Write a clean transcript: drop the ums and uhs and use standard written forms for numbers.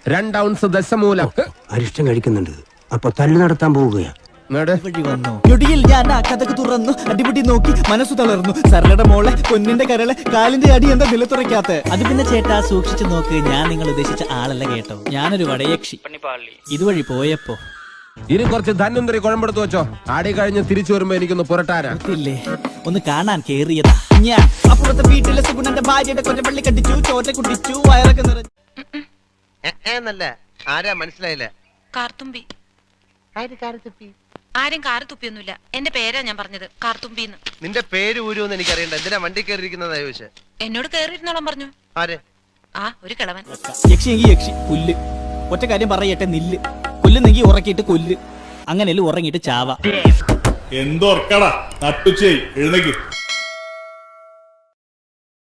2 ounce dashamoolam. അരിഷ്ടം കഴിക്കുന്നുണ്ട്. അപ്പൊ തല്ലു നടത്താൻ പോവുകയാ. ഞൊടിയിൽ ഞാൻ ആ കഥക്ക് തുറന്നു, അടിപിടി നോക്കി മനസ്സു തളർന്നു. സരളയുടെ മോളെ പൊന്നിന്റെ കരളെ കാലിന്റെ അടി എന്താ നിലത്തുറയ്ക്കാത്ത? അത് പിന്നെ ചേട്ടാ സൂക്ഷിച്ചു നോക്ക്, ഞാൻ നിങ്ങൾ ഉദ്ദേശിച്ച ആളല്ല കേട്ടോ. ഞാനൊരു വടയക്ഷി ഇതുവഴി പോയപ്പോ. ഇനി കുറച്ച് ധന്വന്തരി കുഴമ്പെടുത്ത് വെച്ചോ. ആടി കഴിഞ്ഞ് തിരിച്ചു വരുമ്പോ എനിക്കൊന്ന് പുരട്ടാനാ. ഇല്ലേ ഒന്ന് കാണാൻ കേറിയതാ ഞാൻ. അപ്പുറത്തെ വീട്ടിലെ സുഗുണന്റെ ഭാര്യയുടെ കൊറ്റപ്പള്ളി കണ്ടിച്ചു, ചോറ്റ കുടിച്ചു, വയറൊക്കെ നിറഞ്ഞു. ആരാ മനസ്സിലായില്ല? കാർത്തുമ്പി. ആരും കാറ് തുപ്പിയൊന്നുമില്ല. എന്റെ പേരാ ഞാൻ പറഞ്ഞത്, കാർത്തുമ്പിന്ന്. നിന്റെ പേര് ഊരുവെന്ന് എനിക്കറിയണ്ട. എന്തിനാ വണ്ടി കയറിയിരിക്കുന്നതാ ചോദിച്ചേ? എന്നോട് കേറിയിരുന്നോളം പറഞ്ഞു. ആരെ? ആ ഒരു കിളവൻ. യക്ഷിയെങ്കി യക്ഷി, പുല്ല്. ഒറ്റ കാര്യം പറയട്ടെ, നില്ല്. കൊല്ലുന്നെങ്കി ഉറക്കിയിട്ട് കൊല്ല്, അങ്ങനെയല്ല ഉറങ്ങിയിട്ട് ചാവ. എന്തോർക്കടാ നട്ടുച്ചേ എഴുന്നേക്ക്.